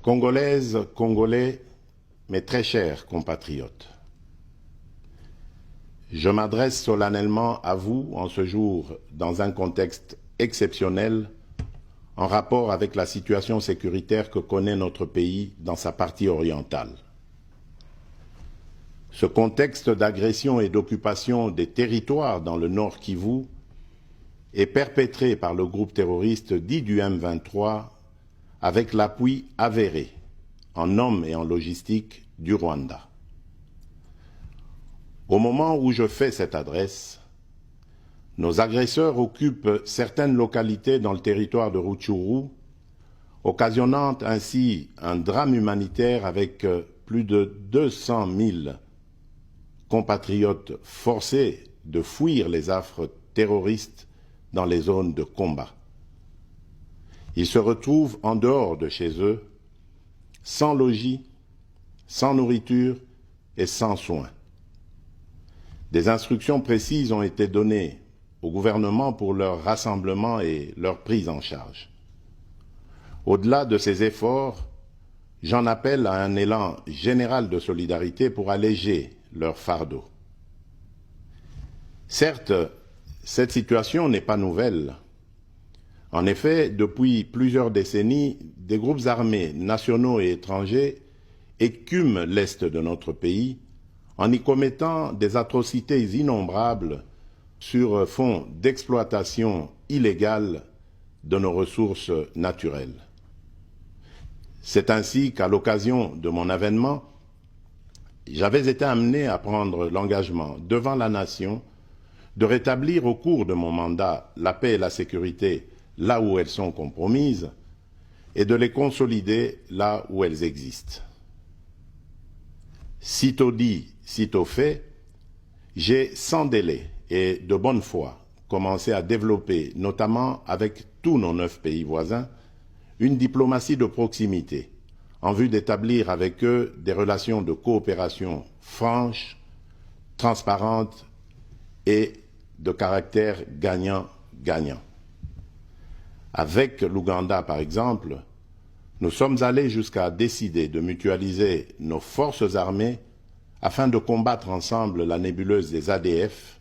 Congolaises, Congolais, mes très chers compatriotes, je m'adresse solennellement à vous en ce jour dans un contexte exceptionnel en rapport avec la situation sécuritaire que connaît notre pays dans sa partie orientale. Ce contexte d'agression et d'occupation des territoires dans le Nord Kivu est perpétré par le groupe terroriste dit du M23 avec l'appui avéré en hommes et en logistique du Rwanda. Au moment où je fais cette adresse, nos agresseurs occupent certaines localités dans le territoire de Rutshuru, occasionnant ainsi un drame humanitaire avec plus de 200 000 compatriotes forcés de fuir les affres terroristes dans les zones de combat. Ils se retrouvent en dehors de chez eux, sans logis, sans nourriture et sans soins. Des instructions précises ont été données au gouvernement pour leur rassemblement et leur prise en charge. Au-delà de ces efforts, j'en appelle à un élan général de solidarité pour alléger leur fardeau. Certes, cette situation n'est pas nouvelle. En effet, depuis plusieurs décennies, des groupes armés nationaux et étrangers écument l'est de notre pays en y commettant des atrocités innombrables sur fond d'exploitation illégale de nos ressources naturelles. C'est ainsi qu'à l'occasion de mon avènement, j'avais été amené à prendre l'engagement devant la nation de rétablir au cours de mon mandat la paix et la sécurité là où elles sont compromises et de les consolider là où elles existent. Sitôt dit, sitôt fait, j'ai sans délai et de bonne foi commencé à développer, notamment avec tous nos 9 pays voisins, une diplomatie de proximité en vue d'établir avec eux des relations de coopération franches, transparentes et de caractère gagnant-gagnant. Avec l'Ouganda, par exemple, nous sommes allés jusqu'à décider de mutualiser nos forces armées afin de combattre ensemble la nébuleuse des ADF,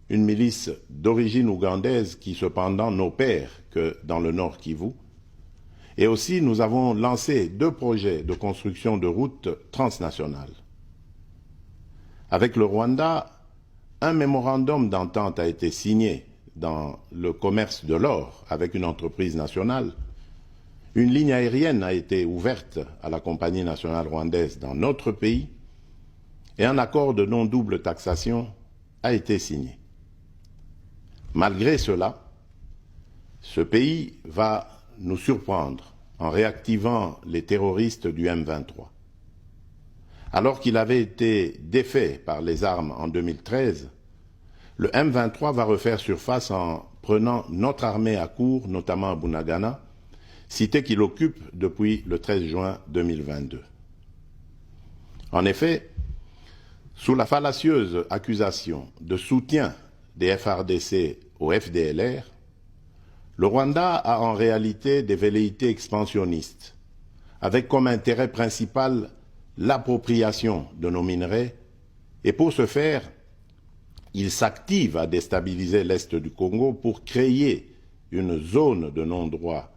une milice d'origine ougandaise qui cependant n'opère que dans le Nord Kivu. Et aussi, nous avons lancé 2 projets de construction de routes transnationales. Avec le Rwanda, un mémorandum d'entente a été signé dans le commerce de l'or avec une entreprise nationale. Une ligne aérienne a été ouverte à la compagnie nationale rwandaise dans notre pays et un accord de non-double taxation a été signé. Malgré cela, ce pays va nous surprendre en réactivant les terroristes du M23. Alors qu'il avait été défait par les armes en 2013, le M23 va refaire surface en prenant notre armée à court, notamment à Bunagana, cité qu'il occupe depuis le 13 juin 2022. En effet, sous la fallacieuse accusation de soutien des FARDC au FDLR, le Rwanda a en réalité des velléités expansionnistes, avec comme intérêt principal l'appropriation de nos minerais, et pour ce faire, il s'active à déstabiliser l'Est du Congo pour créer une zone de non-droit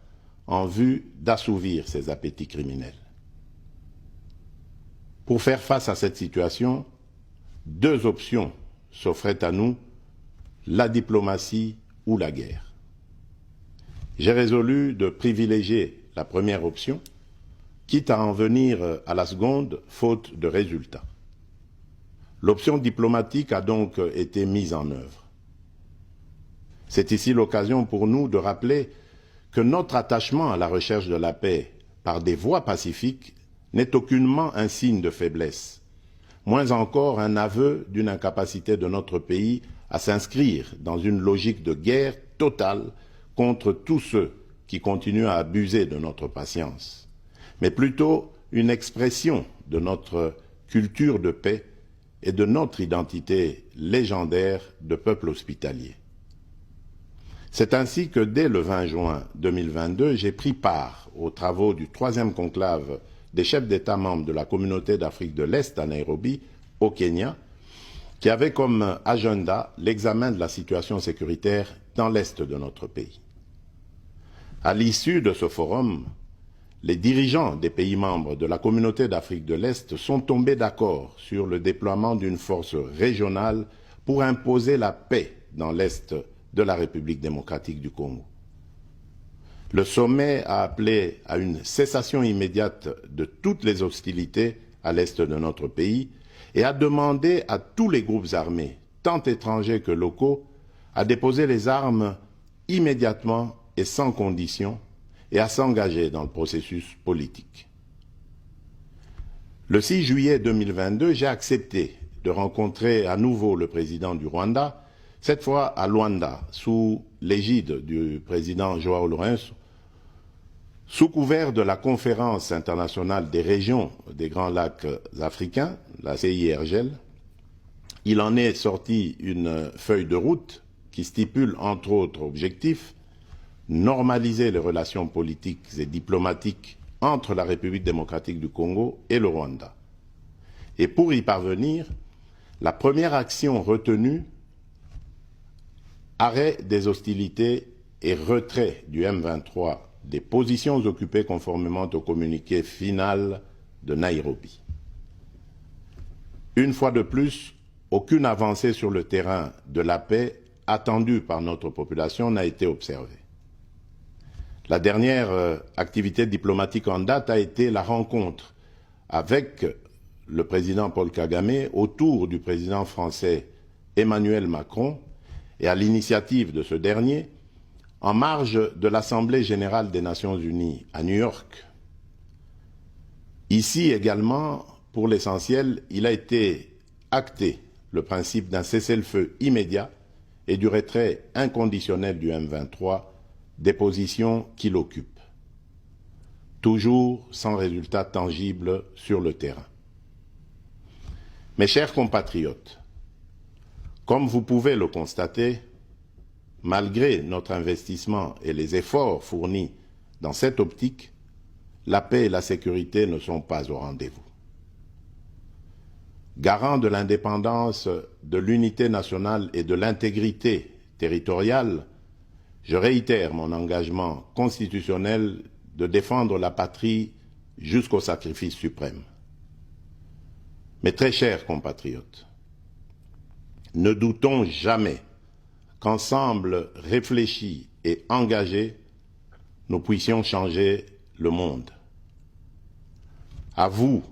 en vue d'assouvir ses appétits criminels. Pour faire face à cette situation, 2 options s'offraient à nous, la diplomatie ou la guerre. J'ai résolu de privilégier la première option, quitte à en venir à la seconde, faute de résultats. L'option diplomatique a donc été mise en œuvre. C'est ici l'occasion pour nous de rappeler que notre attachement à la recherche de la paix par des voies pacifiques n'est aucunement un signe de faiblesse, moins encore un aveu d'une incapacité de notre pays à s'inscrire dans une logique de guerre totale contre tous ceux qui continuent à abuser de notre patience, mais plutôt une expression de notre culture de paix et de notre identité légendaire de peuple hospitalier. C'est ainsi que dès le 20 juin 2022, j'ai pris part aux travaux du 3e conclave des chefs d'État membres de la Communauté d'Afrique de l'Est à Nairobi, au Kenya, qui avait comme agenda l'examen de la situation sécuritaire dans l'Est de notre pays. À l'issue de ce forum, les dirigeants des pays membres de la Communauté d'Afrique de l'Est sont tombés d'accord sur le déploiement d'une force régionale pour imposer la paix dans l'Est de la République démocratique du Congo. Le sommet a appelé à une cessation immédiate de toutes les hostilités à l'Est de notre pays et a demandé à tous les groupes armés, tant étrangers que locaux, à déposer les armes immédiatement et sans condition et à s'engager dans le processus politique. Le 6 juillet 2022, j'ai accepté de rencontrer à nouveau le président du Rwanda, cette fois à Luanda, sous l'égide du président João Lourenço, sous couvert de la Conférence internationale des régions des Grands Lacs africains, la CIRGL. Il en est sorti une feuille de route qui stipule entre autres objectifs normaliser les relations politiques et diplomatiques entre la République démocratique du Congo et le Rwanda. Et pour y parvenir, la première action retenue, arrêt des hostilités et retrait du M23 des positions occupées conformément au communiqué final de Nairobi. Une fois de plus, aucune avancée sur le terrain de la paix attendue par notre population n'a été observée. La dernière activité diplomatique en date a été la rencontre avec le président Paul Kagame autour du président français Emmanuel Macron et à l'initiative de ce dernier, en marge de l'Assemblée générale des Nations unies à New York. Ici également, pour l'essentiel, il a été acté le principe d'un cessez-le-feu immédiat et du retrait inconditionnel du M23 des positions qu'il occupe, toujours sans résultat tangible sur le terrain. Mes chers compatriotes, comme vous pouvez le constater, malgré notre investissement et les efforts fournis dans cette optique, la paix et la sécurité ne sont pas au rendez-vous. Garant de l'indépendance, de l'unité nationale et de l'intégrité territoriale, je réitère mon engagement constitutionnel de défendre la patrie jusqu'au sacrifice suprême. Mes très chers compatriotes, ne doutons jamais qu'ensemble réfléchis et engagés, nous puissions changer le monde. À vous,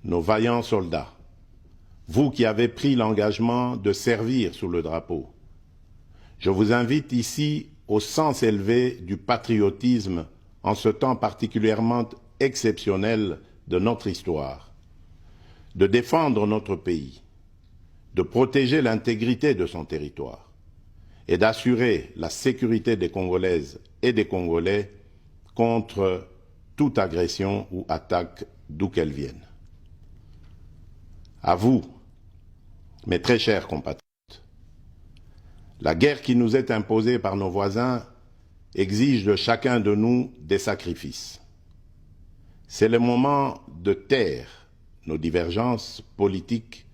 nos vaillants soldats, vous qui avez pris l'engagement de servir sous le drapeau, je vous invite ici au sens élevé du patriotisme en ce temps particulièrement exceptionnel de notre histoire, de défendre notre pays, de protéger l'intégrité de son territoire et d'assurer la sécurité des Congolaises et des Congolais contre toute agression ou attaque d'où qu'elle vienne. À vous, mes très chers compatriotes, la guerre qui nous est imposée par nos voisins exige de chacun de nous des sacrifices. C'est le moment de taire nos divergences politiques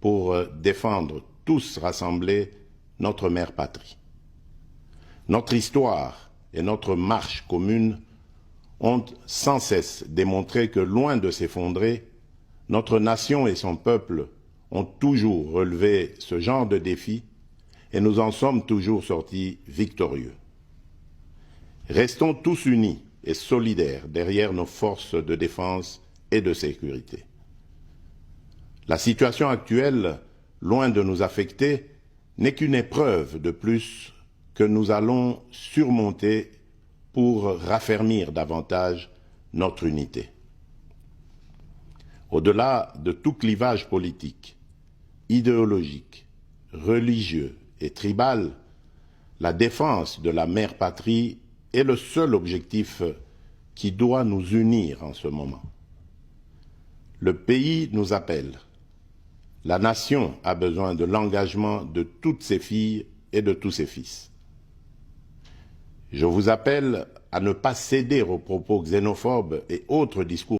pour défendre tous rassemblés notre mère patrie. Notre histoire et notre marche commune ont sans cesse démontré que, loin de s'effondrer, notre nation et son peuple ont toujours relevé ce genre de défis et nous en sommes toujours sortis victorieux. Restons tous unis et solidaires derrière nos forces de défense et de sécurité. La situation actuelle, loin de nous affecter, n'est qu'une épreuve de plus que nous allons surmonter pour raffermir davantage notre unité. Au-delà de tout clivage politique, idéologique, religieux et tribal, la défense de la mère patrie est le seul objectif qui doit nous unir en ce moment. Le pays nous appelle. La nation a besoin de l'engagement de toutes ses filles et de tous ses fils. Je vous appelle à ne pas céder aux propos xénophobes et autres discours